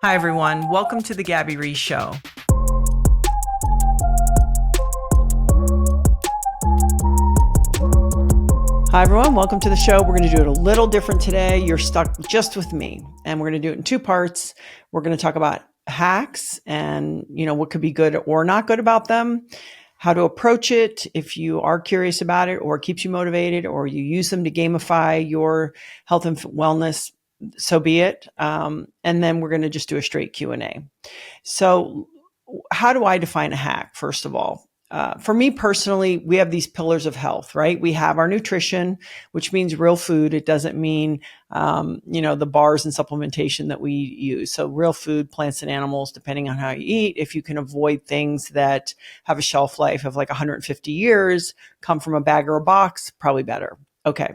Hi, everyone. Welcome to the Gabby Reece Show. Hi, everyone. Welcome to the show. We're going to do it a little different today. You're stuck just with me, and we're going to do it in two parts. We're going to talk about hacks and, what could be good or not good about them, how to approach it if you are curious about it or it keeps you motivated or you use them to gamify your health and wellness, so be it. And then we're going to just do a straight Q&A. So how do I define a hack, first of all? For me personally, we have these pillars of health, right? We have our nutrition, which means real food. It doesn't mean, the bars and supplementation that we use. So real food, plants and animals, depending on how you eat. If you can avoid things that have a shelf life of like 150 years, come from a bag or a box, probably better. Okay.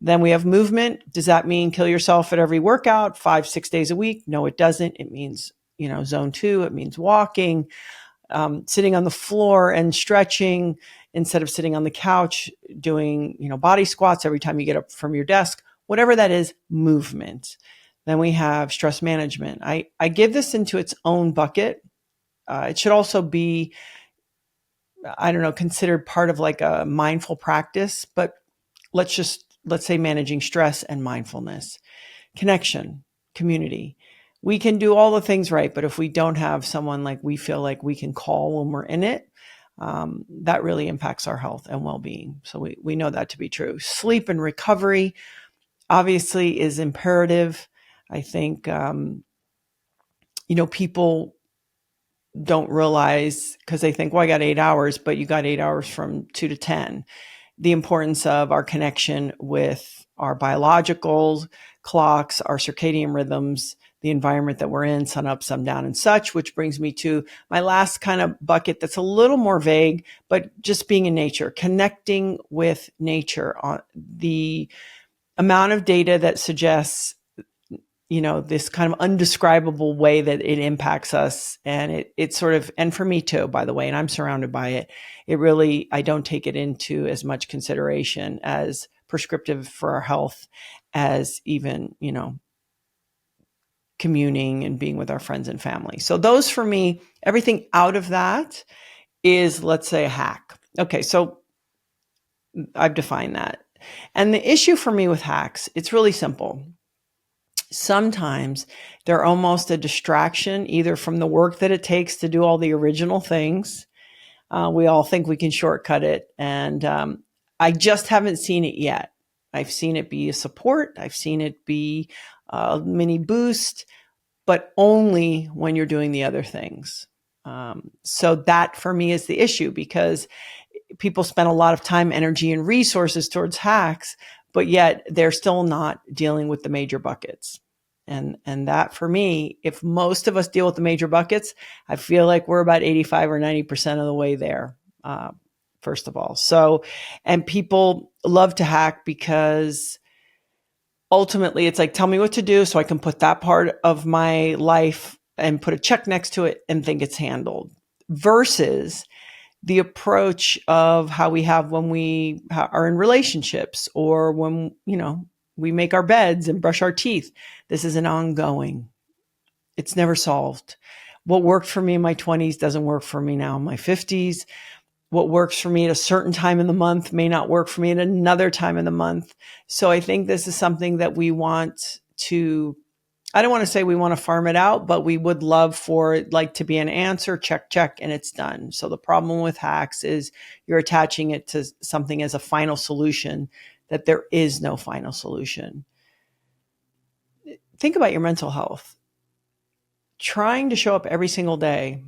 Then we have movement. Does that mean kill yourself at every workout 5-6 days a week? No, it doesn't. It means, zone 2. It means walking, sitting on the floor and stretching instead of sitting on the couch, doing, body squats every time you get up from your desk, whatever that is, movement. Then we have stress management. I give this into its own bucket. It should also be, considered part of like a mindful practice, but let's say managing stress and mindfulness, connection, community. We can do all the things right, but if we don't have someone like we feel like we can call when we're in it, that really impacts our health and well-being. So we know that to be true. Sleep and recovery obviously is imperative. I think, people don't realize because they think, well, I got 8 hours, but you got 8 hours from 2 to 10. The importance of our connection with our biological clocks, our circadian rhythms, the environment that we're in, sun up, sun down and such, which brings me to my last kind of bucket that's a little more vague, but just being in nature, connecting with nature. The amount of data that suggests this kind of undescribable way that it impacts us. And it sort of, and for me too, by the way, and I'm surrounded by it, it really, I don't take it into as much consideration as prescriptive for our health as even, communing and being with our friends and family. So those for me, everything out of that is, let's say, a hack. Okay. So I've defined that. And the issue for me with hacks, it's really simple. Sometimes they're almost a distraction, either from the work that it takes to do all the original things. We all think we can shortcut it. And I just haven't seen it yet. I've seen it be a support. I've seen it be a mini boost, but only when you're doing the other things. So that for me is the issue, because people spend a lot of time, energy, and resources towards hacks, but yet they're still not dealing with the major buckets. And that for me, if most of us deal with the major buckets, I feel like we're about 85 or 90% of the way there, first of all. So, and people love to hack because ultimately it's like, tell me what to do so I can put that part of my life and put a check next to it and think it's handled, versus the approach of how we have when we are in relationships or when, we make our beds and brush our teeth. This is an ongoing. It's never solved. What worked for me in my 20s doesn't work for me now in my 50s. What works for me at a certain time in the month may not work for me at another time in the month. So I think this is something that we want to, I don't want to say we want to farm it out, but we would love for it like to be an answer, check, check, and it's done. So the problem with hacks is you're attaching it to something as a final solution that there is no final solution. Think about your mental health. Trying to show up every single day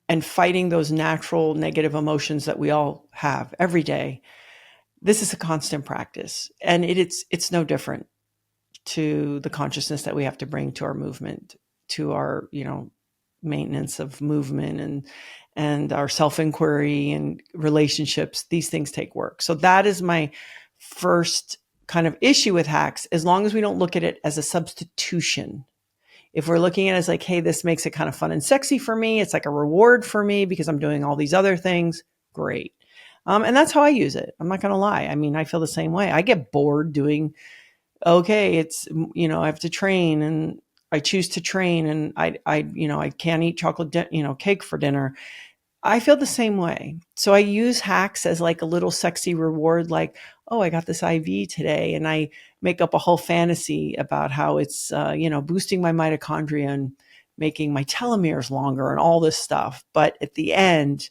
and fighting those natural negative emotions that we all have every day. This is a constant practice, and it's no different to the consciousness that we have to bring to our movement, to our, maintenance of movement and our self-inquiry and relationships. These things take work. So that is my first kind of issue with hacks, as long as we don't look at it as a substitution. If we're looking at it as like, hey, this makes it kind of fun and sexy for me, it's like a reward for me because I'm doing all these other things, great. And that's how I use it. I'm not going to lie. I mean, I feel the same way. I get bored doing, okay, it's, I have to train and I choose to train and I can't eat cake for dinner. I feel the same way. So I use hacks as like a little sexy reward, like, oh, I got this IV today. And I make up a whole fantasy about how it's, boosting my mitochondria and making my telomeres longer and all this stuff. But at the end,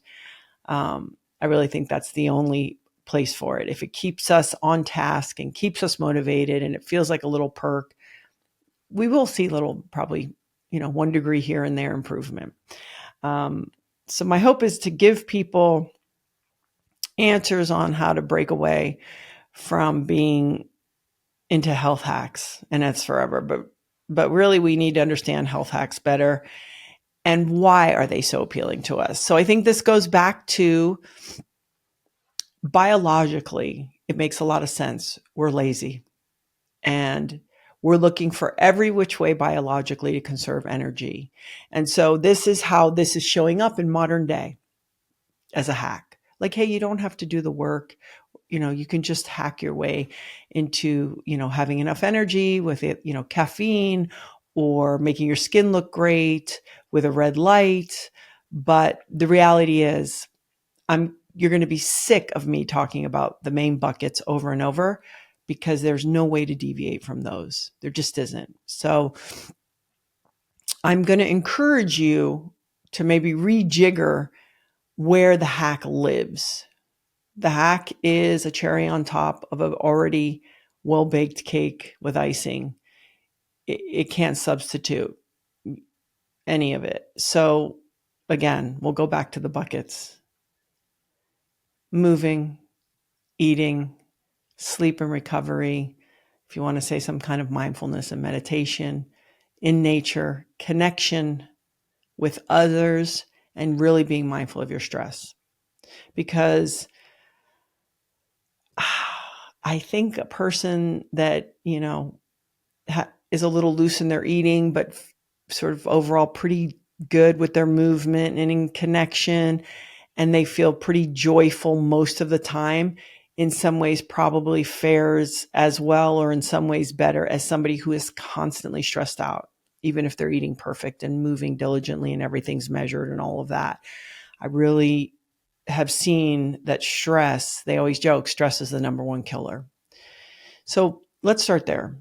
I really think that's the only place for it. If it keeps us on task and keeps us motivated and it feels like a little perk, we will see little, probably, 1 degree here and there improvement. So my hope is to give people answers on how to break away from being into health hacks, and that's forever. But really, we need to understand health hacks better and why are they so appealing to us. So I think this goes back to biologically, it makes a lot of sense. We're lazy and we're looking for every which way biologically to conserve energy. And so this is how this is showing up in modern day as a hack. Like, hey, you don't have to do the work. You can just hack your way into, having enough energy with it, caffeine, or making your skin look great with a red light. But the reality is you're going to be sick of me talking about the main buckets over and over because there's no way to deviate from those. There just isn't. So I'm going to encourage you to maybe rejigger where the hack lives. The hack is a cherry on top of an already well-baked cake with icing. It can't substitute any of it. So again, we'll go back to the buckets. Moving, eating, sleep and recovery. If you want to say some kind of mindfulness and meditation, in nature, connection with others, and really being mindful of your stress. Because I think a person that, is a little loose in their eating, but sort of overall pretty good with their movement and in connection, and they feel pretty joyful most of the time, in some ways probably fares as well or in some ways better as somebody who is constantly stressed out, even if they're eating perfect and moving diligently and everything's measured and all of that. I really have seen that stress, they always joke, stress is the number one killer. So let's start there.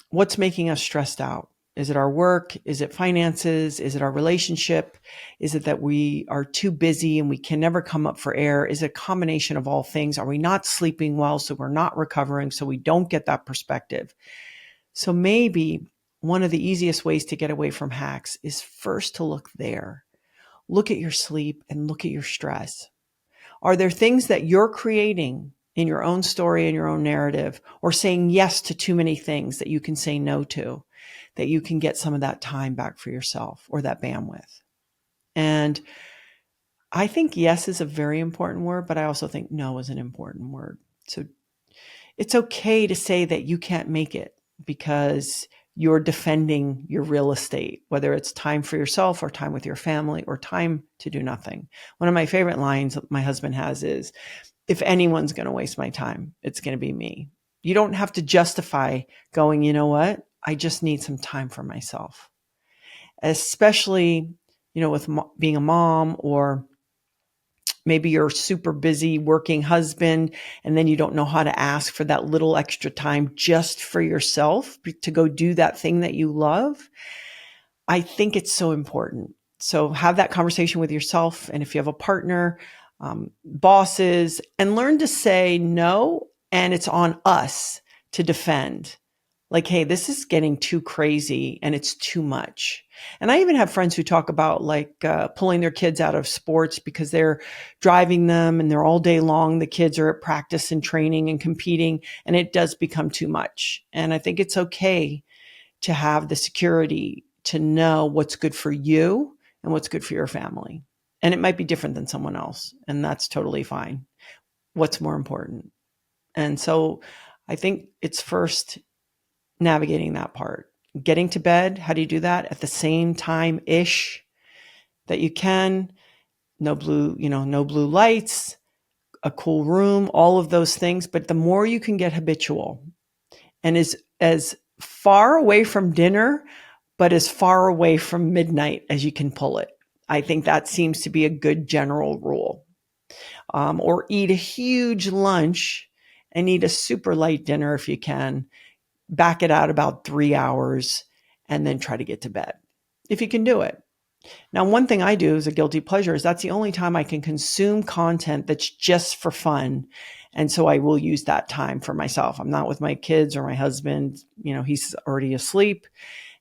What's making us stressed out? Is it our work? Is it finances? Is it our relationship? Is it that we are too busy and we can never come up for air? Is it a combination of all things? Are we not sleeping well, so we're not recovering, so we don't get that perspective? So maybe one of the easiest ways to get away from hacks is first to look there. Look at your sleep and look at your stress. Are there things that you're creating in your own story and your own narrative, or saying yes to too many things that you can say no to, that you can get some of that time back for yourself or that bandwidth? And I think yes is a very important word, but I also think no is an important word. So it's okay to say that you can't make it because you're defending your real estate, whether it's time for yourself or time with your family or time to do nothing. One of my favorite lines my husband has is, if anyone's going to waste my time, it's going to be me. You don't have to justify going, you know what? I just need some time for myself. Especially, with being a mom, or maybe you're a super busy working husband and then you don't know how to ask for that little extra time just for yourself to go do that thing that you love. I think it's so important. So have that conversation with yourself. And if you have a partner, bosses, and learn to say no. And it's on us to defend. Like, hey, this is getting too crazy and it's too much. And I even have friends who talk about pulling their kids out of sports because they're driving them and they're all day long. The kids are at practice and training and competing, and it does become too much. And I think it's okay to have the security to know what's good for you and what's good for your family. And it might be different than someone else, and that's totally fine. What's more important? And so I think it's first navigating that part. Getting to bed, how do you do that? At the same time-ish that you can. No blue lights, a cool room, all of those things. But the more you can get habitual and is as far away from dinner, but as far away from midnight as you can pull it. I think that seems to be a good general rule. Or eat a huge lunch and eat a super light dinner if you can. Back it out about 3 hours and then try to get to bed if you can do it. Now, one thing I do as a guilty pleasure is that's the only time I can consume content that's just for fun. And so I will use that time for myself. I'm not with my kids or my husband, he's already asleep.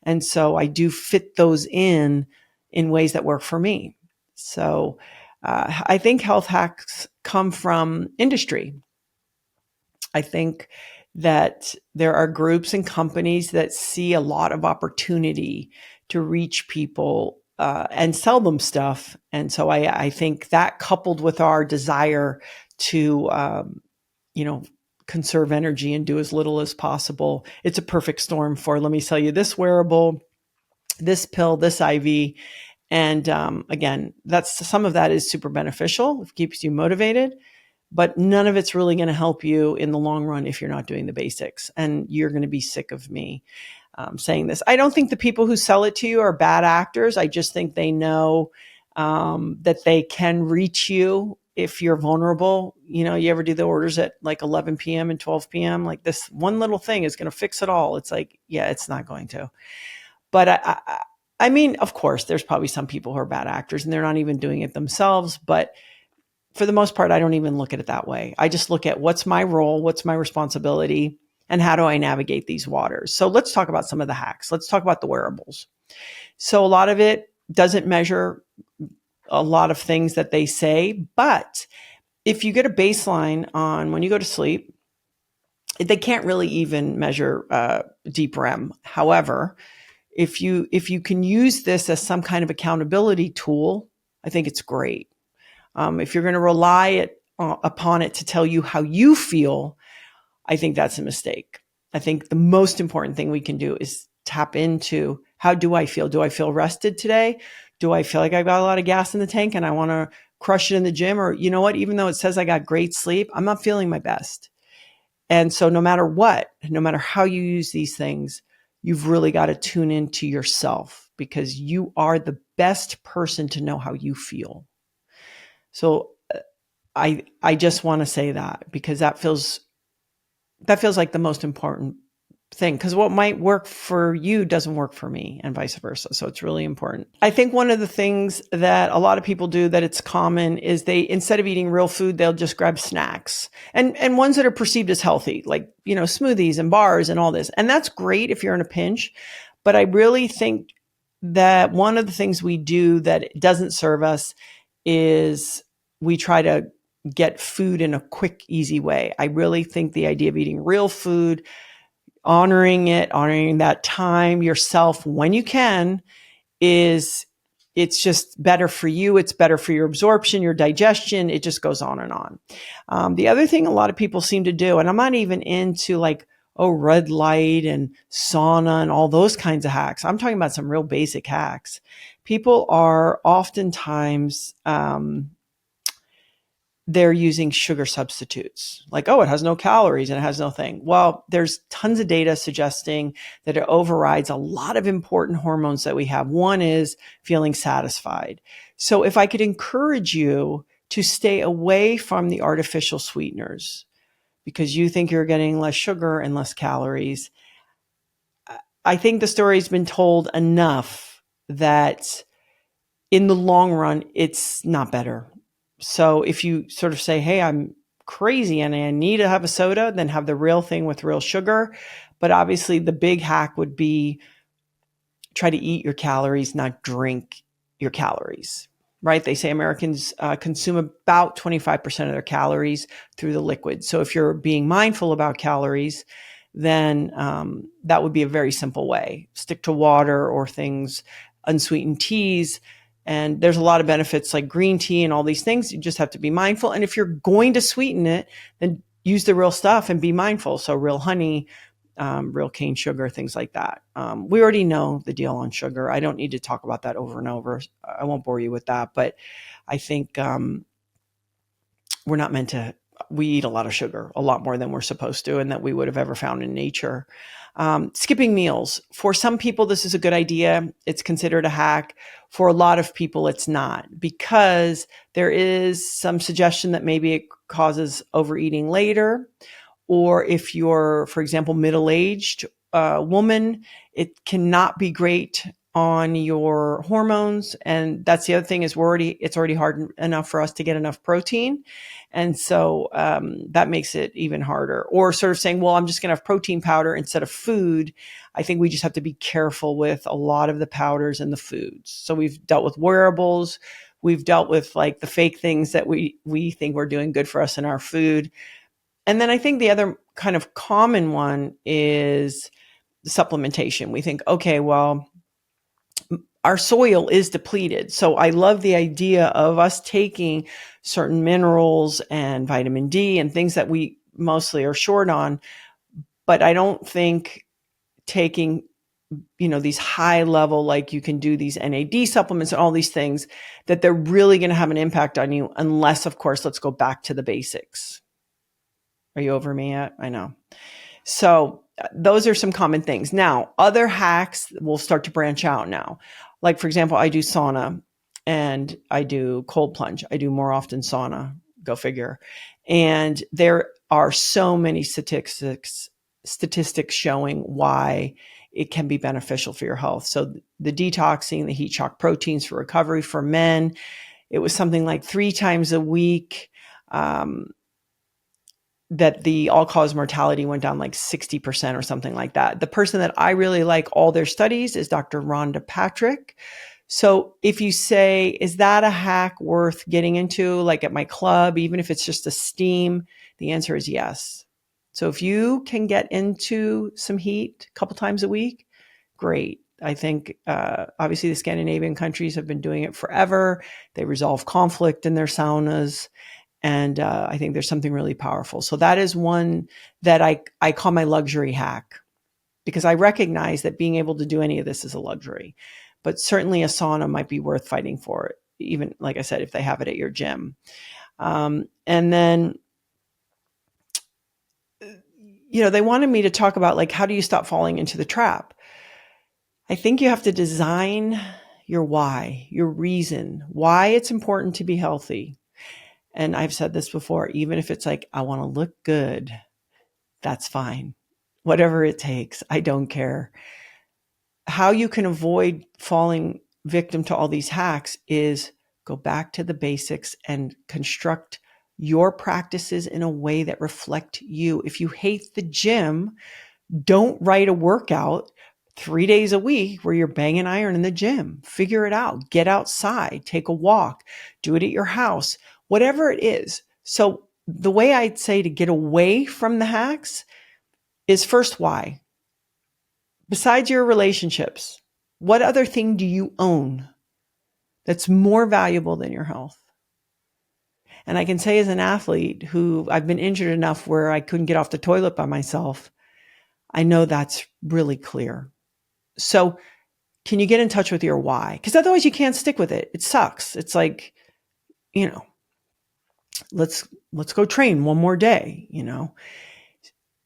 And so I do fit those in ways that work for me. So I think health hacks come from industry. I think that there are groups and companies that see a lot of opportunity to reach people and sell them stuff. And so I think that, coupled with our desire to, conserve energy and do as little as possible, it's a perfect storm for, let me sell you this wearable, this pill, this IV. And again, some of that is super beneficial. It keeps you motivated, but none of it's really going to help you in the long run if you're not doing the basics. And you're going to be sick of me saying this. I don't think the people who sell it to you are bad actors. I just think they know that they can reach you if you're vulnerable. You ever do the orders at like 11 p.m. and 12 p.m.? Like, this one little thing is going to fix it all. It's like, yeah, it's not going to. But I mean, of course, there's probably some people who are bad actors and they're not even doing it themselves. But for the most part, I don't even look at it that way. I just look at what's my role, what's my responsibility, and how do I navigate these waters. So let's talk about some of the hacks. Let's talk about the wearables. So a lot of it doesn't measure a lot of things that they say, but if you get a baseline on when you go to sleep, they can't really even measure deep REM. However, if you can use this as some kind of accountability tool, I think it's great. If you're going to rely upon it to tell you how you feel, I think that's a mistake. I think the most important thing we can do is tap into, how do I feel? Do I feel rested today? Do I feel like I've got a lot of gas in the tank and I want to crush it in the gym? Or, you know what, even though it says I got great sleep, I'm not feeling my best. And so no matter what, no matter how you use these things, you've really got to tune into yourself, because you are the best person to know how you feel. So I just want to say that, because that feels like the most important thing, because what might work for you doesn't work for me, and vice versa. So it's really important. I think one of the things that a lot of people do that it's common is they, instead of eating real food, they'll just grab snacks, and ones that are perceived as healthy, like, smoothies and bars and all this. And that's great if you're in a pinch. But I really think that one of the things we do that doesn't serve us is we try to get food in a quick, easy way. I really think the idea of eating real food, honoring that time yourself when you can, it's just better for you. It's better for your absorption, your digestion. It just goes on and on. The other thing a lot of people seem to do, and I'm not even into like, red light and sauna and all those kinds of hacks. I'm talking about some real basic hacks. People are oftentimes, they're using sugar substitutes, like, it has no calories and it has no thing. Well, there's tons of data suggesting that it overrides a lot of important hormones that we have. One is feeling satisfied. So if I could encourage you to stay away from the artificial sweeteners because you think you're getting less sugar and less calories, I think the story's been told enough that in the long run, it's not better. So if you sort of say, hey, I'm crazy and I need to have a soda, then have the real thing with real sugar. But obviously the big hack would be try to eat your calories, not drink your calories, right? They say Americans consume about 25% of their calories through the liquid. So if you're being mindful about calories, then that would be a very simple way. Stick to water or things, unsweetened teas. And there's a lot of benefits like green tea and all these things. You just have to be mindful. And if you're going to sweeten it, then use the real stuff and be mindful. So real honey, real cane sugar, things like that. We already know the deal on sugar. I don't need to talk about that over and over. I won't bore you with that. But I think we're not meant to we eat a lot of sugar, a lot more than we're supposed to, and that we would have ever found in nature. Skipping meals. For some people, this is a good idea. It's considered a hack. For a lot of people, it's not, because there is some suggestion that maybe it causes overeating later. Or if you're, for example, middle-aged woman, it cannot be great on your hormones. And that's the other thing, is it's already hard enough for us to get enough protein. And so that makes it even harder. Or sort of saying, well, I'm just going to have protein powder instead of food. I think we just have to be careful with a lot of the powders and the foods. So we've dealt with wearables. We've dealt with like the fake things that we think we're doing good for us in our food. And then I think the other kind of common one is supplementation. We think, okay, well, our soil is depleted. So I love the idea of us taking certain minerals and vitamin D and things that we mostly are short on. But I don't think taking, these high level, like you can do these NAD supplements and all these things, that they're really going to have an impact on you, unless, of course, let's go back to the basics. Are you over me yet? I know. So those are some common things. Now, other hacks will start to branch out now. Like, for example, I do sauna and I do cold plunge. I do more often sauna, go figure. And there are so many statistics showing why it can be beneficial for your health. So the detoxing, the heat shock proteins for recovery for men, it was something like 3 times a week. That the all-cause mortality went down like 60% or something like that. The person that I really like all their studies is Dr. Rhonda Patrick. So if you say, is that a hack worth getting into, like at my club, even if it's just a steam? The answer is yes. So if you can get into some heat a couple times a week, great. I think obviously the Scandinavian countries have been doing it forever. They resolve conflict in their saunas. And I think there's something really powerful. So that is one that I call my luxury hack, because I recognize that being able to do any of this is a luxury. But certainly a sauna might be worth fighting for, it, even, like I said, if they have it at your gym. And then, they wanted me to talk about, like, how do you stop falling into the trap? I think you have to design your why, your reason, why it's important to be healthy. And I've said this before, even if it's like, I want to look good, that's fine. Whatever it takes, I don't care. How you can avoid falling victim to all these hacks is go back to the basics and construct your practices in a way that reflect you. If you hate the gym, don't write a workout 3 days a week where you're banging iron in the gym. Figure it out. Get outside, take a walk, do it at your house. Whatever it is. So the way I'd say to get away from the hacks is, first, why? Besides your relationships, what other thing do you own that's more valuable than your health? And I can say, as an athlete who I've been injured enough where I couldn't get off the toilet by myself, I know that's really clear. So can you get in touch with your why? Because otherwise you can't stick with it. It sucks. It's like, let's go train one more day,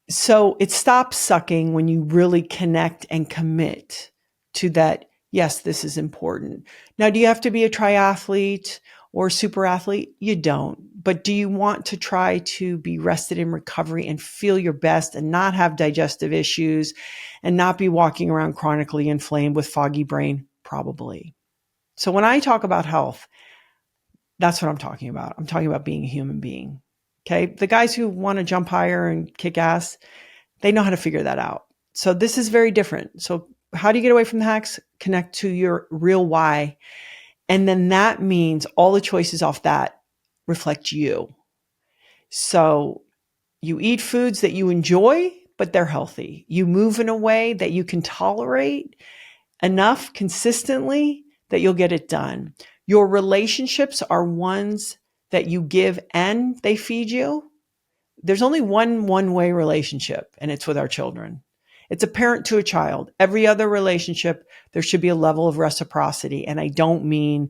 So it stops sucking when you really connect and commit to that. Yes, this is important. Now, do you have to be a triathlete or super athlete? You don't. But do you want to try to be rested in recovery and feel your best and not have digestive issues and not be walking around chronically inflamed with foggy brain? Probably. So when I talk about health, that's what I'm talking about. I'm talking about being a human being. Okay. The guys who want to jump higher and kick ass, they know how to figure that out. So this is very different. So how do you get away from the hacks? Connect to your real why. And then that means all the choices off that reflect you. So you eat foods that you enjoy, but they're healthy. You move in a way that you can tolerate enough consistently that you'll get it done. Your relationships are ones that you give and they feed you. There's only one-way relationship, and it's with our children. It's a parent to a child. Every other relationship, there should be a level of reciprocity. And I don't mean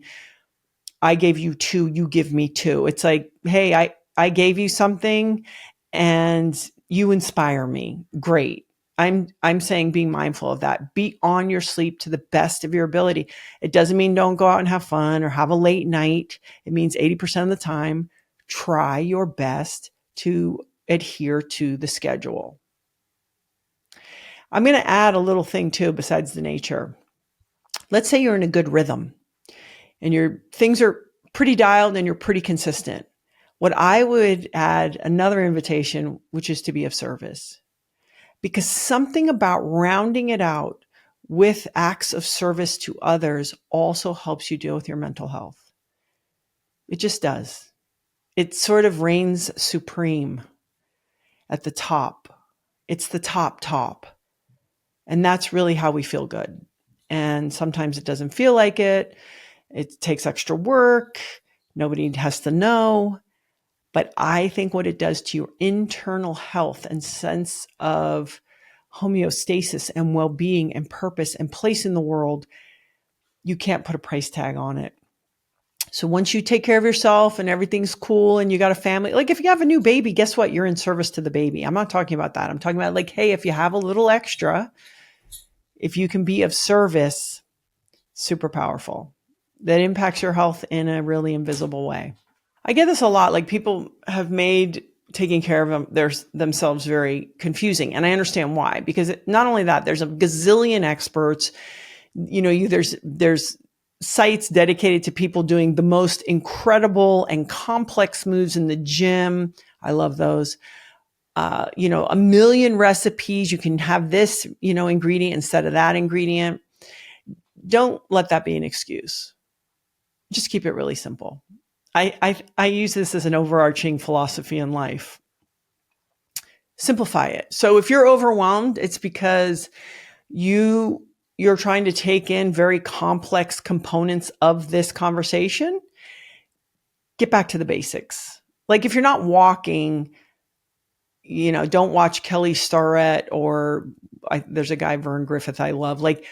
I gave you 2, you give me 2. It's like, hey, I gave you something and you inspire me. Great. I'm saying being mindful of that. Be on your sleep to the best of your ability. It doesn't mean don't go out and have fun or have a late night. It means 80% of the time, try your best to adhere to the schedule. I'm going to add a little thing too, besides the nature. Let's say you're in a good rhythm and your things are pretty dialed and you're pretty consistent. What I would add another invitation, which is to be of service, because something about rounding it out with acts of service to others also helps you deal with your mental health. It just does. It sort of reigns supreme at the top. It's the top. And that's really how we feel good. And sometimes it doesn't feel like it. It takes extra work. Nobody has to know. But I think what it does to your internal health and sense of homeostasis and well-being and purpose and place in the world, you can't put a price tag on it. So once you take care of yourself and everything's cool and you got a family, like if you have a new baby, guess what? You're in service to the baby. I'm not talking about that. I'm talking about like, hey, if you have a little extra, if you can be of service, super powerful. That impacts your health in a really invisible way. I get this a lot. Like people have made taking care of themselves very confusing. And I understand why, because not only that, there's a gazillion experts, there's sites dedicated to people doing the most incredible and complex moves in the gym. I love those. A million recipes. You can have this, ingredient instead of that ingredient. Don't let that be an excuse. Just keep it really simple. I use this as an overarching philosophy in life. Simplify it. So if you're overwhelmed, it's because you're trying to take in very complex components of this conversation. Get back to the basics. Like if you're not walking, don't watch Kelly Starrett or there's a guy, Vern Griffith, I love. Like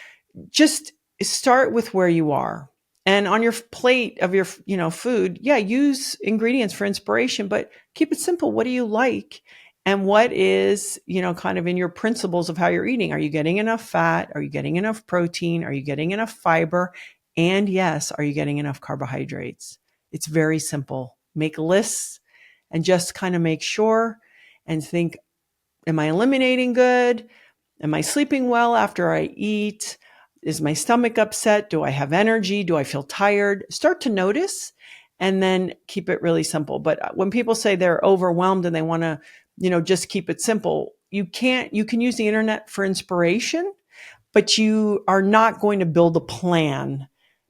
just start with where you are. And on your plate of your, food, use ingredients for inspiration, but keep it simple. What do you like? And what is, kind of in your principles of how you're eating? Are you getting enough fat? Are you getting enough protein? Are you getting enough fiber? And yes, are you getting enough carbohydrates? It's very simple. Make lists and just kind of make sure and think, am I eliminating good? Am I sleeping well after I eat? Is my stomach upset? Do I have energy? Do I feel tired? Start to notice and then keep it really simple. But when people say they're overwhelmed and they want to, just keep it simple, you can use the internet for inspiration, but you are not going to build a plan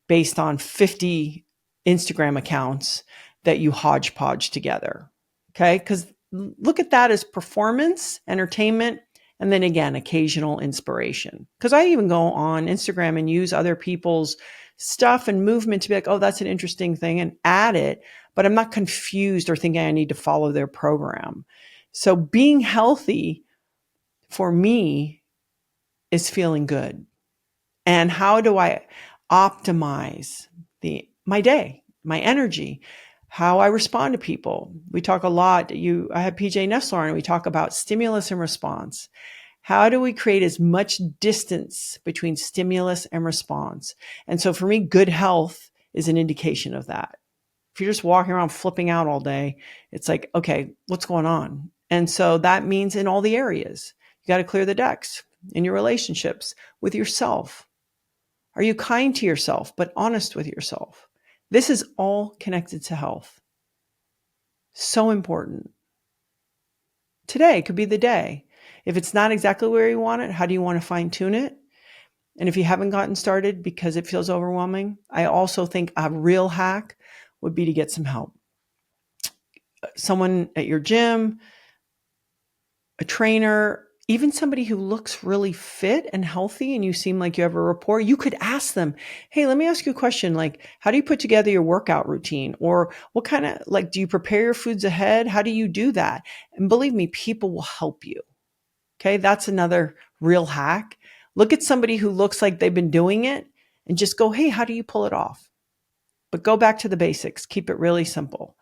based on 50 Instagram accounts that you hodgepodge together. Okay. Because look at that as performance, entertainment, and then again, occasional inspiration. Because I even go on Instagram and use other people's stuff and movement to be like, oh, that's an interesting thing and add it. But I'm not confused or thinking I need to follow their program. So being healthy for me is feeling good. And how do I optimize my day, my energy, how I respond to people? We talk a lot. I have PJ Nessler and we talk about stimulus and response. How do we create as much distance between stimulus and response? And so for me, good health is an indication of that. If you're just walking around flipping out all day, it's like, okay, what's going on? And so that means in all the areas, you got to clear the decks in your relationships with yourself. Are you kind to yourself, but honest with yourself? This is all connected to health. So important. Today could be the day. If it's not exactly where you want it, how do you want to fine tune it? And if you haven't gotten started because it feels overwhelming, I also think a real hack would be to get some help. Someone at your gym, a trainer, even somebody who looks really fit and healthy and you seem like you have a rapport, you could ask them, hey, let me ask you a question. Like, how do you put together your workout routine? Or what kind of, do you prepare your foods ahead? How do you do that? And believe me, people will help you. Okay. That's another real hack. Look at somebody who looks like they've been doing it and just go, hey, how do you pull it off? But go back to the basics. Keep it really simple.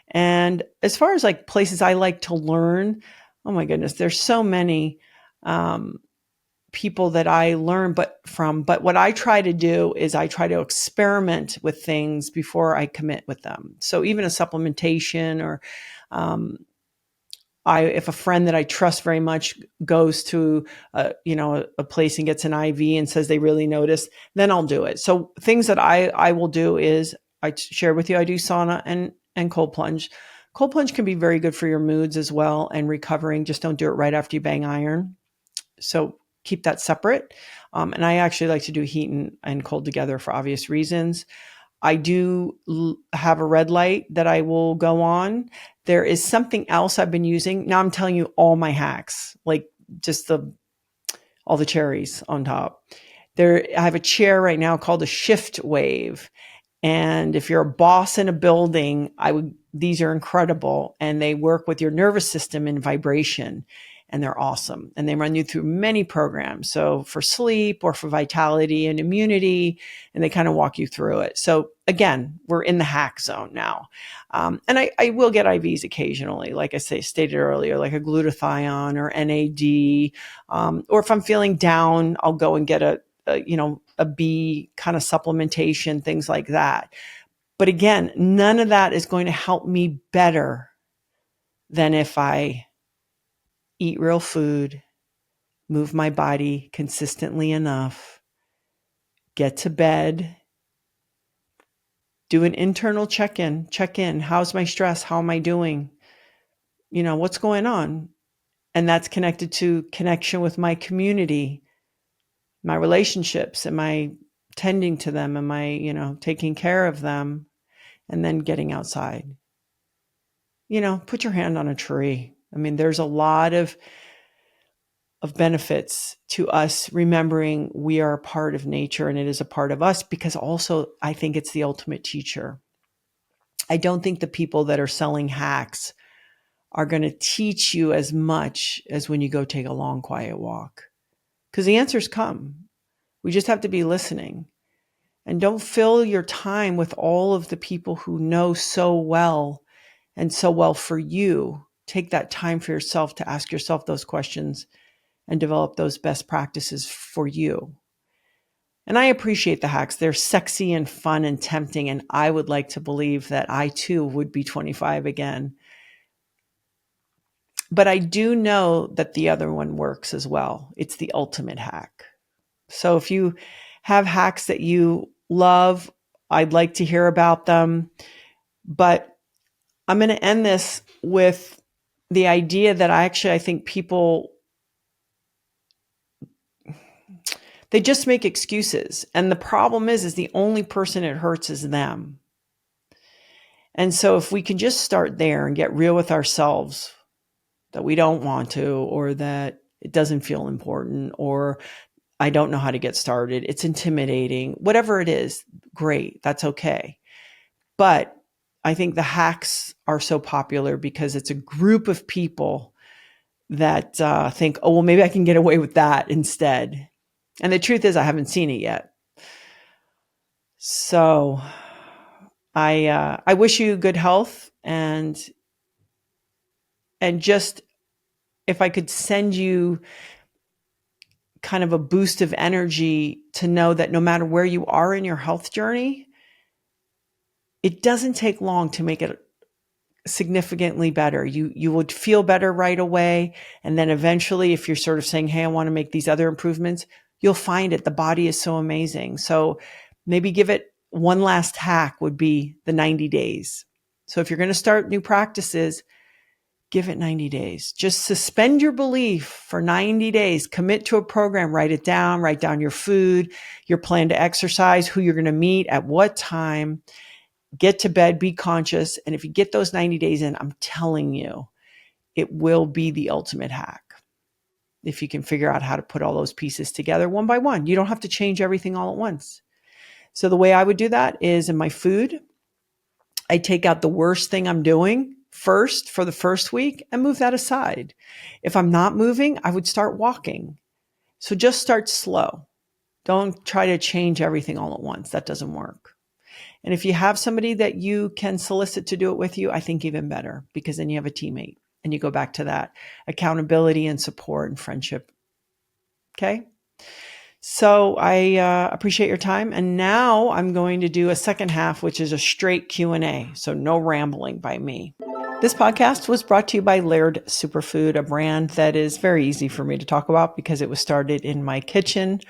And as far as like places I like to learn, oh my goodness, there's so many people that I learn from. But what I try to do is I try to experiment with things before I commit with them. So even a supplementation or if a friend that I trust very much goes to a place and gets an IV and says they really notice, then I'll do it. So things that I will do is I share with you, I do sauna and cold plunge. Cold plunge can be very good for your moods as well and recovering. Just don't do it right after you bang iron. So keep that separate. And I actually like to do heat and cold together for obvious reasons. I do have a red light that I will go on. There is something else I've been using. Now I'm telling you all my hacks, like just all the cherries on top. I have a chair right now called a shift wave. And if you're a boss in a building, these are incredible, and they work with your nervous system in vibration, and they're awesome. And they run you through many programs. So for sleep or for vitality and immunity, and they kind of walk you through it. So again, we're in the hack zone now. And I will get IVs occasionally, like I stated earlier, like a glutathione or NAD. Or if I'm feeling down, I'll go and get a B kind of supplementation, things like that. But again, none of that is going to help me better than if I eat real food, move my body consistently enough, get to bed, do an internal check in. How's my stress? How am I doing? What's going on? And that's connected to connection with my community, my relationships. Am I tending to them? Am I, taking care of them? And then getting outside. Put your hand on a tree. I mean, there's a lot of benefits to us remembering we are a part of nature and it is a part of us, because also I think it's the ultimate teacher. I don't think the people that are selling hacks are going to teach you as much as when you go take a long, quiet walk, because the answers come. We just have to be listening. And don't fill your time with all of the people who know so well and so well for you. Take that time for yourself to ask yourself those questions and develop those best practices for you. And I appreciate the hacks. They're sexy and fun and tempting. And I would like to believe that I too would be 25 again. But I do know that the other one works as well. It's the ultimate hack. So if you have hacks that you love, I'd like to hear about them. But I'm going to end this with the idea that I think people, they just make excuses. And the problem is the only person it hurts is them. And so if we can just start there and get real with ourselves, that we don't want to, or that it doesn't feel important, or I don't know how to get started, it's intimidating, whatever it is, great, that's okay. But I think the hacks are so popular because it's a group of people that think, oh, well, maybe I can get away with that instead. And the truth is, I haven't seen it yet. So I wish you good health, and just if I could send you kind of a boost of energy to know that no matter where you are in your health journey, it doesn't take long to make it significantly better. You would feel better right away. And then eventually, if you're sort of saying, hey, I want to make these other improvements, you'll find it. The body is so amazing. So maybe give it one last hack would be the 90 days. So if you're going to start new practices, give it 90 days. Just suspend your belief for 90 days. Commit to a program. Write it down. Write down your food, your plan to exercise, who you're going to meet, at what time. Get to bed, be conscious. And if you get those 90 days in, I'm telling you, it will be the ultimate hack. If you can figure out how to put all those pieces together one by one, you don't have to change everything all at once. So the way I would do that is in my food, I take out the worst thing I'm doing first for the first week and move that aside. If I'm not moving, I would start walking. So just start slow. Don't try to change everything all at once. That doesn't work. And if you have somebody that you can solicit to do it with you, I think even better, because then you have a teammate and you go back to that accountability and support and friendship. Okay. So I appreciate your time. And now I'm going to do a second half, which is a straight Q&A. So no rambling by me. This podcast was brought to you by Laird Superfood, a brand that is very easy for me to talk about because it was started in my kitchen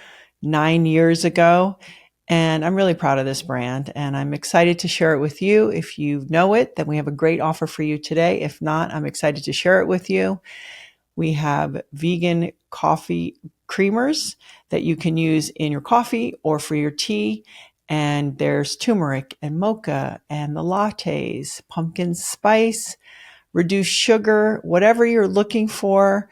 9 years ago. And I'm really proud of this brand, and I'm excited to share it with you. If you know it, then we have a great offer for you today. If not, I'm excited to share it with you. We have vegan coffee creamers that you can use in your coffee or for your tea. And there's turmeric and mocha and the lattes, pumpkin spice, reduced sugar, whatever you're looking for.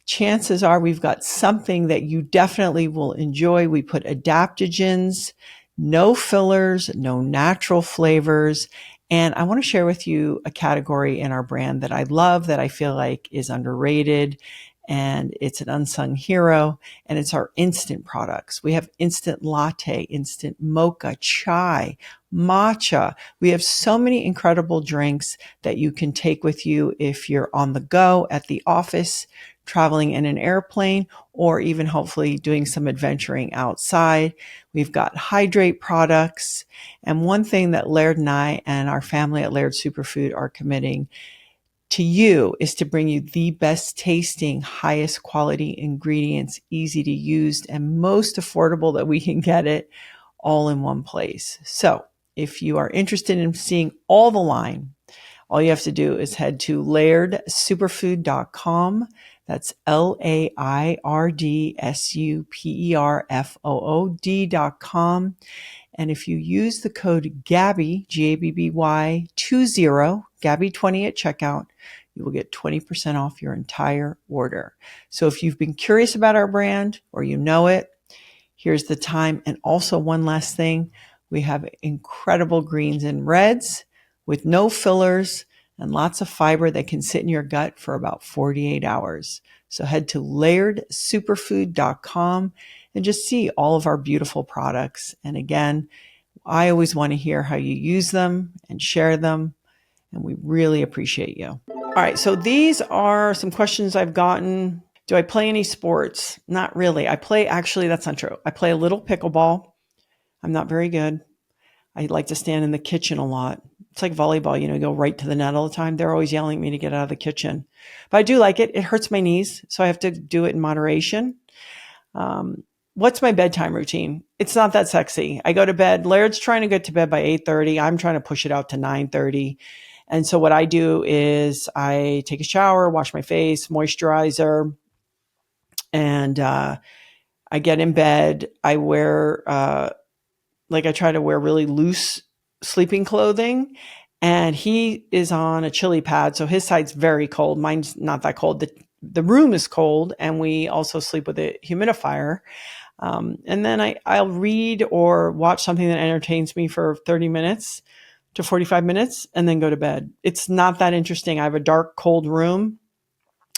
Chances are we've got something that you definitely will enjoy. We put adaptogens, no fillers, no natural flavors. And I want to share with you a category in our brand that I love, that I feel like is underrated. And it's an unsung hero, and it's our instant products. We have instant latte, instant mocha, chai, matcha. We have so many incredible drinks that you can take with you if you're on the go, at the office, traveling in an airplane, or even hopefully doing some adventuring outside. We've got hydrate products. And one thing that Laird and I and our family at Laird Superfood are committing to you is to bring you the best tasting, highest quality ingredients, easy to use, and most affordable that we can get it, all in one place. So if you are interested in seeing all the line, all you have to do is head to lairdsuperfood.com. That's LAIRDSUPERFOOD.com. And if you use the code GABBY, GABBY 20, GABBY20 at checkout, you will get 20% off your entire order. So if you've been curious about our brand or you know it, here's the time. And also one last thing, we have incredible greens and reds with no fillers and lots of fiber that can sit in your gut for about 48 hours. So head to lairdsuperfood.com and just see all of our beautiful products. And again, I always want to hear how you use them and share them, and we really appreciate you. All right, so these are some questions I've gotten. Do I play any sports? Not really. That's not true. I play a little pickleball. I'm not very good. I like to stand in the kitchen a lot. It's like volleyball, you go right to the net all the time. They're always yelling at me to get out of the kitchen. But I do like it. It hurts my knees, so I have to do it in moderation. What's my bedtime routine? It's not that sexy. I go to bed. Laird's trying to get to bed by 8:30. I'm trying to push it out to 9:30. And so what I do is I take a shower, wash my face, moisturizer, and I get in bed. I wear I try to wear really loose sleeping clothing, and he is on a chili pad. So his side's very cold. Mine's not that cold. The room is cold, and we also sleep with a humidifier. And then I'll read or watch something that entertains me for 30 minutes to 45 minutes and then go to bed. It's not that interesting. I have a dark, cold room,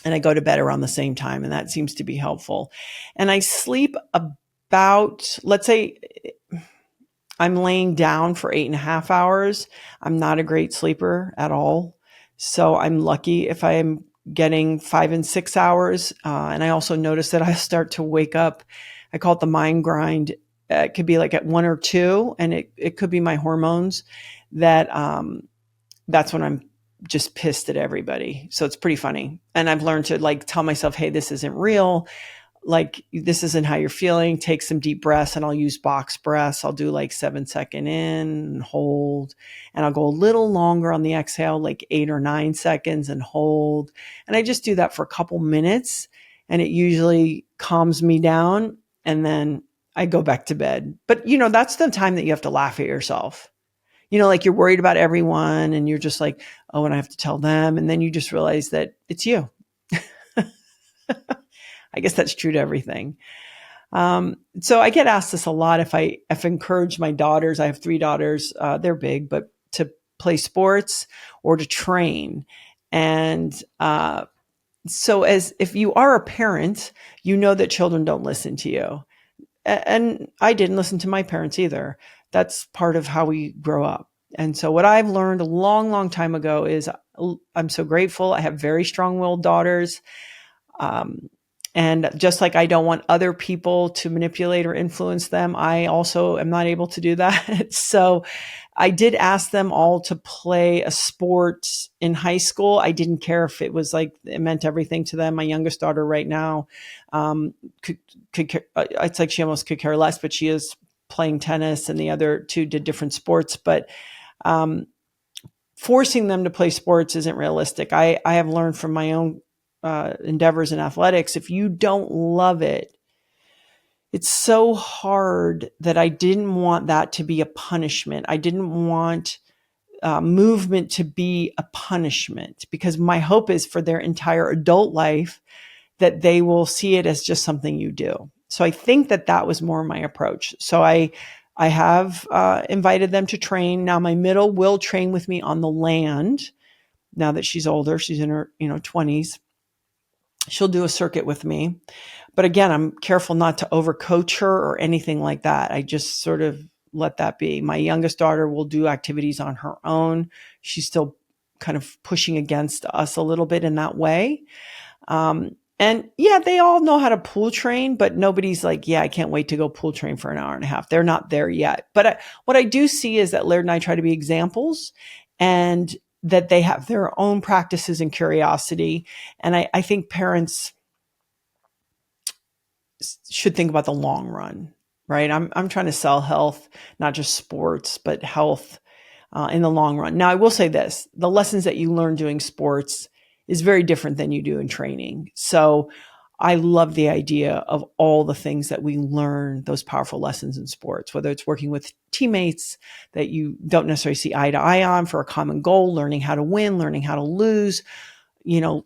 and I go to bed around the same time, and that seems to be helpful. And I sleep about, let's say, I'm laying down for 8.5 hours. I'm not a great sleeper at all. So I'm lucky if I'm getting 5 and 6 hours. And I also notice that I start to wake up. I call it the mind grind. It could be like at 1 or 2, and it could be my hormones that that's when I'm just pissed at everybody. So it's pretty funny. And I've learned to tell myself, hey, this isn't real. This isn't how you're feeling. Take some deep breaths, and I'll use box breaths. I'll do 7-second in and hold, and I'll go a little longer on the exhale, 8 or 9 seconds and hold. And I just do that for a couple minutes, and it usually calms me down. And then I go back to bed. But that's the time that you have to laugh at yourself. You're worried about everyone, and you're just like, oh, and I have to tell them. And then you just realize that it's you. I guess that's true to everything. So I get asked this a lot. If I encourage my daughters, I have 3 daughters, they're big, but to play sports or to train. And so if you are a parent, you know that children don't listen to you. And I didn't listen to my parents either. That's part of how we grow up. And so what I've learned a long, long time ago is I'm so grateful. I have very strong-willed daughters. And just like I don't want other people to manipulate or influence them, I also am not able to do that. So I did ask them all to play a sport in high school. I didn't care if it was like, it meant everything to them. My youngest daughter right now, it's like she almost could care less, but she is playing tennis, and the other two did different sports. But forcing them to play sports isn't realistic. I have learned from my own endeavors in athletics, if you don't love it, it's so hard that I didn't want that to be a punishment. I didn't want movement to be a punishment, because my hope is for their entire adult life that they will see it as just something you do. So I think that was more my approach. So I have invited them to train. Now my middle will train with me on the land. Now that she's older, she's in her 20s. She'll do a circuit with me. But again, I'm careful not to overcoach her or anything like that. I just sort of let that be. My youngest daughter will do activities on her own. She's still kind of pushing against us a little bit in that way. And yeah, they all know how to pool train, but nobody's like, yeah, I can't wait to go pool train for an hour and a half. They're not there yet. But what I do see is that Laird and I try to be examples, and that they have their own practices and curiosity. And I think parents should think about the long run, right? I'm trying to sell health, not just sports, but health in the long run. Now, I will say this, the lessons that you learn doing sports is very different than you do in training. So I love the idea of all the things that we learn, those powerful lessons in sports, whether it's working with teammates that you don't necessarily see eye to eye on for a common goal, learning how to win, learning how to lose,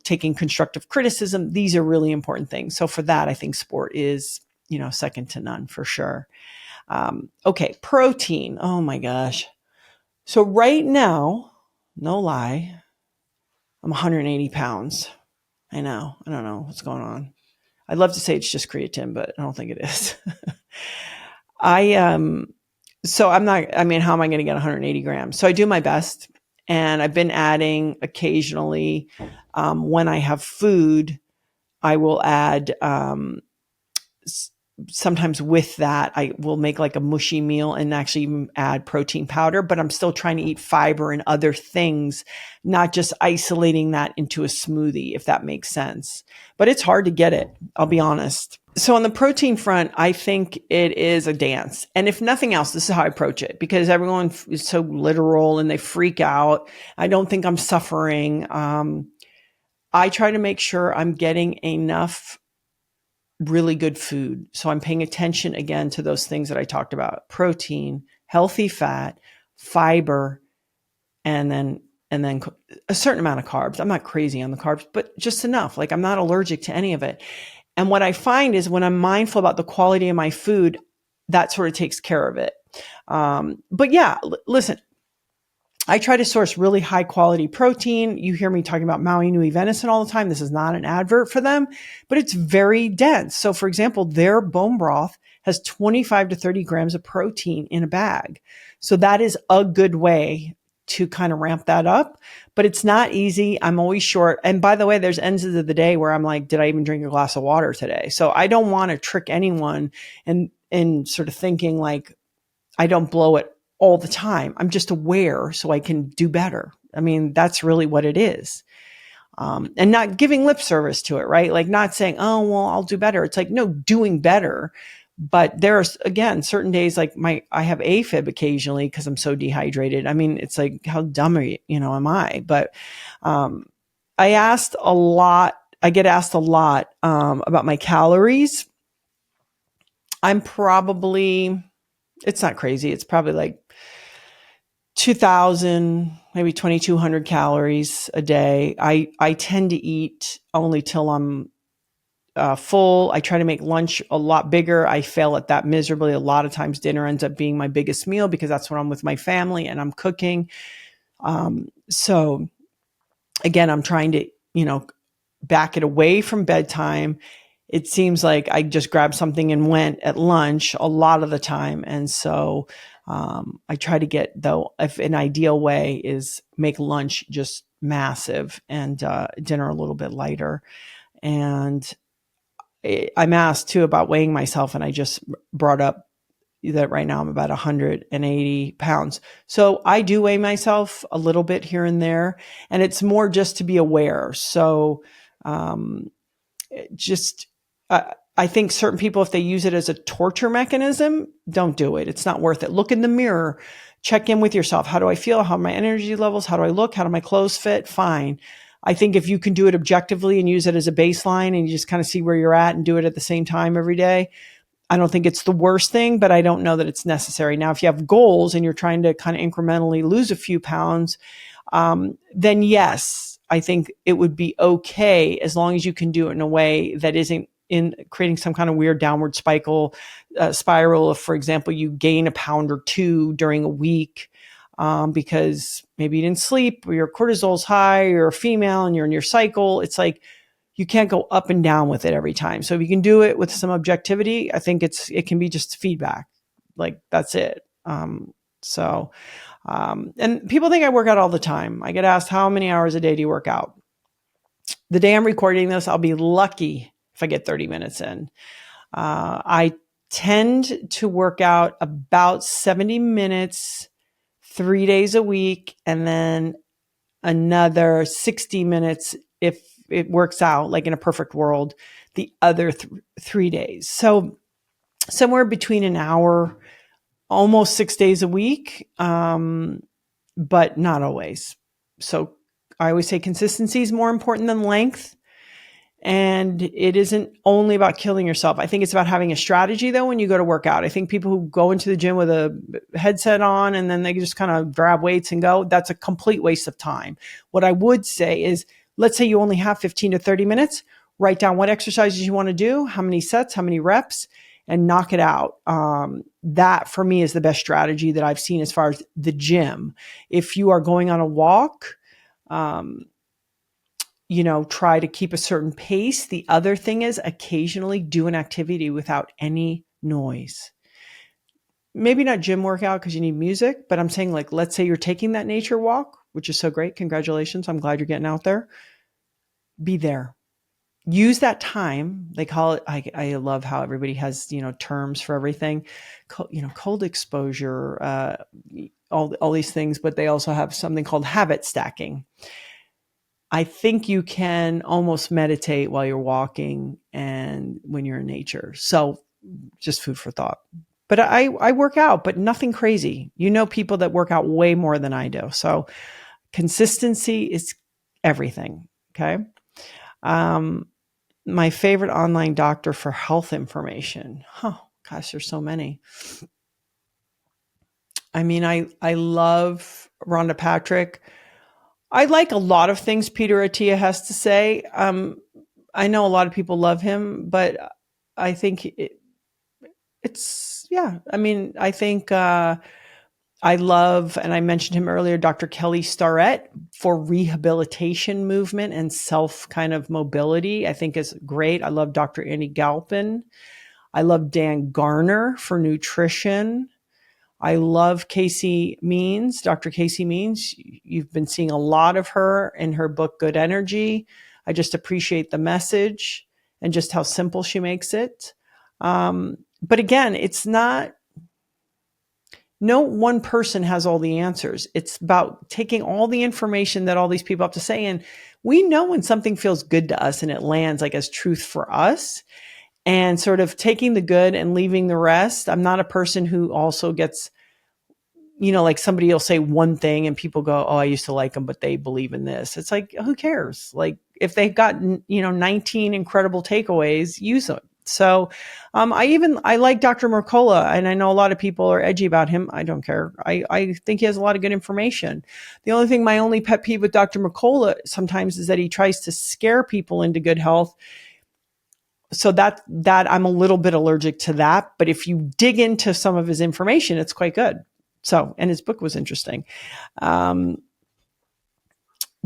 taking constructive criticism. These are really important things. So for that, I think sport is, second to none for sure. Okay. Protein. Oh my gosh. So right now, no lie, I'm 180 pounds. I know. I don't know what's going on. I'd love to say it's just creatine, but I don't think it is. So I'm not, how am I going to get 180 grams? So I do my best, and I've been adding occasionally, when I have food, I will add, sometimes with that, I will make like a mushy meal and actually even add protein powder, but I'm still trying to eat fiber and other things, not just isolating that into a smoothie, if that makes sense. But it's hard to get it, I'll be honest. So on the protein front, I think it is a dance. And if nothing else, this is how I approach it, because everyone is so literal and they freak out. I don't think I'm suffering. I try to make sure I'm getting enough really good food. So I'm paying attention again to those things that I talked about: protein, healthy fat, fiber, and then a certain amount of carbs. I'm not crazy on the carbs, but just enough. Like, I'm not allergic to any of it. And what I find is when I'm mindful about the quality of my food, that sort of takes care of it. But yeah, listen, I try to source really high quality protein. You hear me talking about Maui Nui venison all the time. This is not an advert for them, but it's very dense. So for example, their bone broth has 25 to 30 grams of protein in a bag. So that is a good way to kind of ramp that up, but it's not easy. I'm always short. And by the way, there's ends of the day where I'm like, did I even drink a glass of water today? So I don't want to trick anyone and sort of thinking like I don't blow it all the time. I'm just aware so I can do better. That's really what it is. And not giving lip service to it, right? Like not saying, oh, well, I'll do better. It's like, no, doing better. But there's, again, certain days like I have AFib occasionally because I'm so dehydrated. It's like, how dumb am I? But I get asked a lot about my calories. It's not crazy. It's probably like 2,000, maybe 2,200 calories a day. I tend to eat only till I'm full. I try to make lunch a lot bigger. I fail at that miserably. A lot of times dinner ends up being my biggest meal because that's when I'm with my family and I'm cooking. So again, I'm trying to, back it away from bedtime. it seems like I just grabbed something and went at lunch a lot of the time. And so I try to get, though, if an ideal way is make lunch just massive and dinner a little bit lighter. And I'm asked too about weighing myself, and I just brought up that right now I'm about 180 pounds. So I do weigh myself a little bit here and there, and it's more just to be aware. So just, I think certain people, if they use it as a torture mechanism, don't do it. It's not worth it. Look in the mirror, check in with yourself. How do I feel? How are my energy levels? How do I look? How do my clothes fit? Fine. I think if you can do it objectively and use it as a baseline and you just kind of see where you're at and do it at the same time every day, I don't think it's the worst thing, but I don't know that it's necessary. Now, if you have goals and you're trying to kind of incrementally lose a few pounds, then yes, I think it would be okay as long as you can do it in a way that isn't in creating some kind of weird downward spiral. If, for example, you gain a pound or two during a week because maybe you didn't sleep or your cortisol's high, you're a female and you're in your cycle. It's like you can't go up and down with it every time. So if you can do it with some objectivity, I think it can be just feedback. Like that's it. And people think I work out all the time. I get asked, how many hours a day do you work out? The day I'm recording this, I'll be lucky if I get 30 minutes in. I tend to work out about 70 minutes, 3 days a week, and then another 60 minutes if it works out, like in a perfect world, the other 3 days. So somewhere between an hour, almost 6 days a week, but not always. So I always say consistency is more important than length. And it isn't only about killing yourself. I think it's about having a strategy, though, when you go to work out. I think people who go into the gym with a headset on and then they just kind of grab weights and go, that's a complete waste of time. What I would say is, let's say you only have 15 to 30 minutes, write down what exercises you want to do, how many sets, how many reps, and knock it out. That for me is the best strategy that I've seen as far as the gym. If you are going on a walk, try to keep a certain pace. The other thing is occasionally do an activity without any noise. Maybe not gym workout because you need music, but I'm saying, like, let's say you're taking that nature walk, which is so great. Congratulations. I'm glad you're getting out there. Be there. Use that time. They call it, I love how everybody has, terms for everything, cold exposure, all these things, but they also have something called habit stacking. I think you can almost meditate while you're walking and when you're in nature. So just food for thought. But I work out, but nothing crazy. People that work out way more than I do. So consistency is everything. Okay. My favorite online doctor for health information. Oh, gosh, there's so many. I mean, I love Rhonda Patrick. I like a lot of things Peter Attia has to say. I know a lot of people love him, but I think I think I love, and I mentioned him earlier, Dr. Kelly Starrett for rehabilitation movement and self kind of mobility. I think is great. I love Dr. Andy Galpin. I love Dan Garner for nutrition. I love Casey Means, Dr. Casey Means. You've been seeing a lot of her in her book, Good Energy. I just appreciate the message and just how simple she makes it. But again, it's not, no one person has all the answers. It's about taking all the information that all these people have to say. And we know when something feels good to us and it lands like as truth for us, and sort of taking the good and leaving the rest. I'm not a person who also gets, like somebody will say one thing and people go, oh, I used to like them, but they believe in this. It's like, who cares? Like if they've got, 19 incredible takeaways, use them. So I like Dr. Mercola, and I know a lot of people are edgy about him. I don't care. I think he has a lot of good information. My only pet peeve with Dr. Mercola sometimes is that he tries to scare people into good health. So that I'm a little bit allergic to that. But if you dig into some of his information, it's quite good. So, and his book was interesting. Do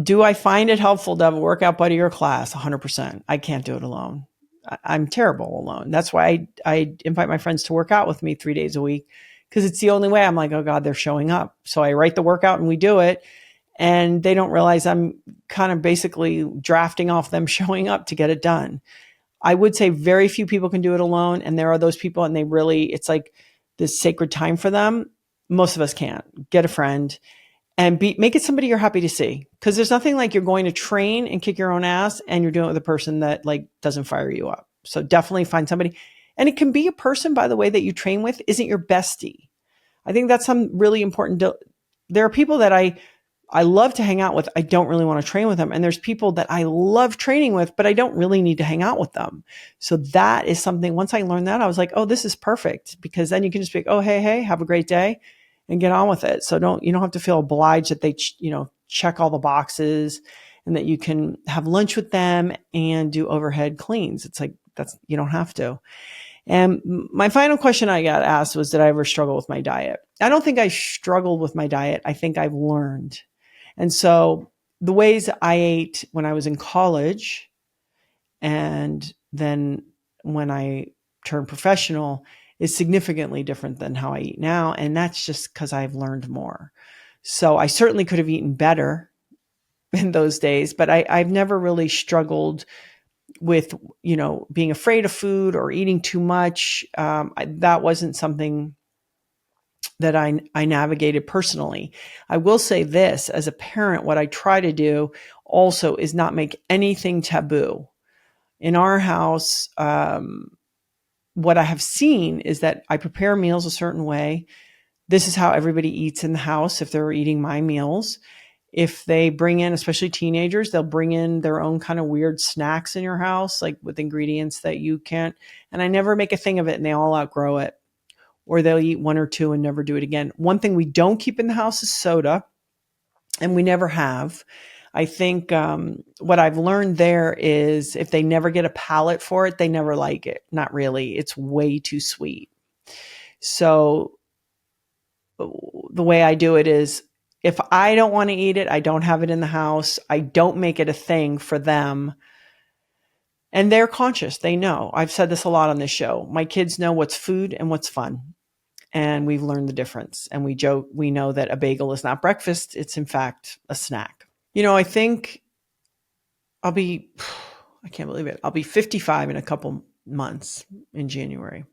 I find it helpful to have a workout buddy or class? 100%. I can't do it alone. I'm terrible alone. That's why I invite my friends to work out with me 3 days a week, because it's the only way. I'm like, oh God, they're showing up. So I write the workout and we do it. And they don't realize I'm kind of basically drafting off them showing up to get it done. I would say very few people can do it alone. And there are those people, and it's like this sacred time for them. Most of us can't. Get a friend and make it somebody you're happy to see. Because there's nothing like you're going to train and kick your own ass and you're doing it with a person that like doesn't fire you up. So definitely find somebody. And it can be a person, by the way, that you train with isn't your bestie. I think that's some really important. There are people that I love to hang out with. I don't really want to train with them. And there's people that I love training with, but I don't really need to hang out with them. So that is something, once I learned that, I was like, oh, this is perfect, because then you can just be like, oh, hey, have a great day and get on with it. So you don't have to feel obliged that they, check all the boxes and that you can have lunch with them and do overhead cleans. It's like, you don't have to. And my final question I got asked was, did I ever struggle with my diet? I don't think I struggled with my diet. I think I've learned. And so the ways I ate when I was in college, and then when I turned professional, is significantly different than how I eat now. And that's just because I've learned more. So I certainly could have eaten better in those days, but I've never really struggled with, being afraid of food or eating too much. That wasn't something that I navigated personally. I will say this, as a parent, what I try to do also is not make anything taboo. In our house, what I have seen is that I prepare meals a certain way. This is how everybody eats in the house if they're eating my meals. If they bring in, especially teenagers, they'll bring in their own kind of weird snacks in your house, like with ingredients that you can't. And I never make a thing of it, and they all outgrow it. Or they'll eat one or two and never do it again. One thing we don't keep in the house is soda, and we never have. I think what I've learned there is if they never get a palate for it, they never like it. Not really. It's way too sweet. So the way I do it is, if I don't want to eat it, I don't have it in the house. I don't make it a thing for them. And they're conscious. They know. I've said this a lot on this show. My kids know what's food and what's fun. And we've learned the difference. And we know that a bagel is not breakfast. It's in fact a snack. I think I can't believe it. I'll be 55 in a couple months in January.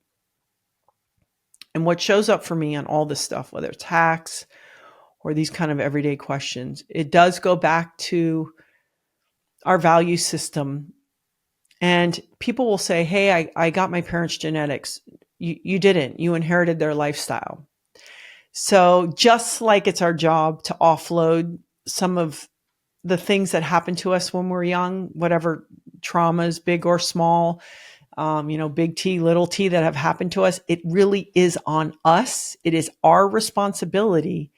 And what shows up for me on all this stuff, whether it's hacks or these kind of everyday questions, it does go back to our value system. And people will say, hey, I got my parents' genetics. You didn't. You inherited their lifestyle. So just like it's our job to offload some of the things that happen to us when we're young, whatever traumas, big or small, big T, little t, that have happened to us, it really is on us. It is our responsibility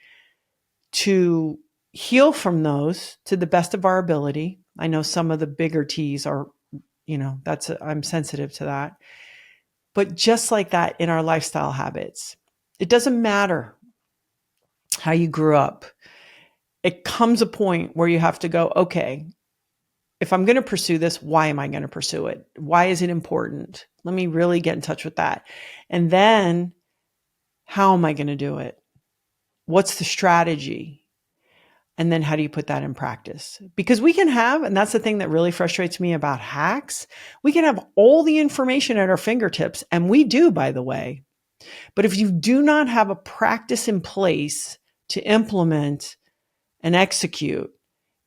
to heal from those to the best of our ability. I know some of the bigger T's are, I'm sensitive to that. But just like that in our lifestyle habits, it doesn't matter how you grew up. It comes a point where you have to go, okay, if I'm going to pursue this, why am I going to pursue it? Why is it important? Let me really get in touch with that. And then how am I going to do it? What's the strategy? And then how do you put that in practice? Because we can have, and that's the thing that really frustrates me about hacks, we can have all the information at our fingertips, and we do, by the way. But if you do not have a practice in place to implement and execute,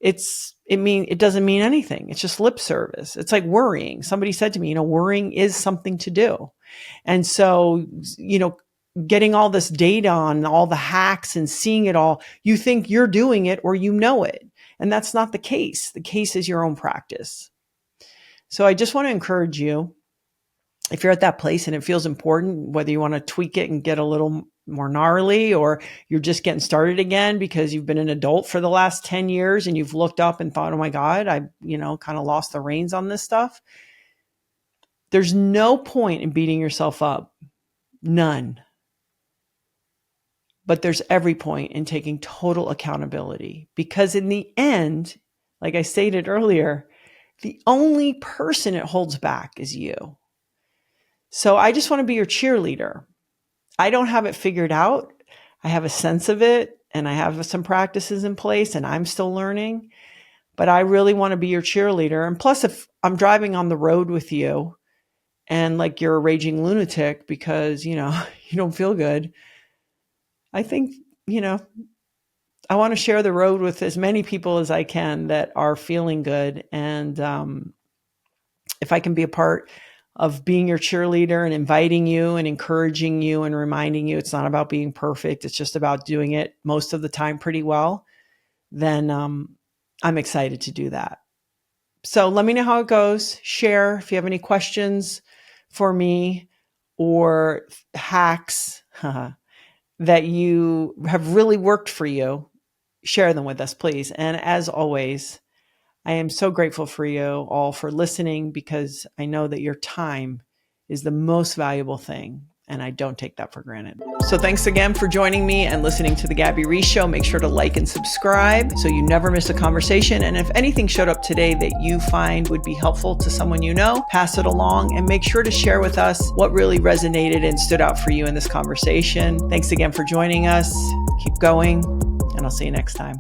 it doesn't mean anything. It's just lip service. It's like worrying. Somebody said to me, worrying is something to do. And so, getting all this data on all the hacks and seeing it all, you think you're doing it or you know it. And that's not the case. The case is your own practice. So I just want to encourage you, if you're at that place and it feels important, whether you want to tweak it and get a little more gnarly, or you're just getting started again because you've been an adult for the last 10 years and you've looked up and thought, oh my God, I, kind of lost the reins on this stuff. There's no point in beating yourself up. None. But there's every point in taking total accountability, because in the end, like I stated earlier, the only person it holds back is you. So I just want to be your cheerleader. I don't have it figured out. I have a sense of it, and I have some practices in place, and I'm still learning. But I really want to be your cheerleader. And plus, if I'm driving on the road with you and like you're a raging lunatic because, you don't feel good, I think, I want to share the road with as many people as I can that are feeling good. And if I can be a part of being your cheerleader and inviting you and encouraging you and reminding you it's not about being perfect, it's just about doing it most of the time pretty well, then I'm excited to do that. So let me know how it goes. Share if you have any questions for me or hacks that you have really worked for you. Share them with us, please. And as always, I am so grateful for you all for listening, because I know that your time is the most valuable thing, and I don't take that for granted. So thanks again for joining me and listening to the Gabby Reece Show. Make sure to like and subscribe so you never miss a conversation. And if anything showed up today that you find would be helpful to someone you know, pass it along, and make sure to share with us what really resonated and stood out for you in this conversation. Thanks again for joining us. Keep going, and I'll see you next time.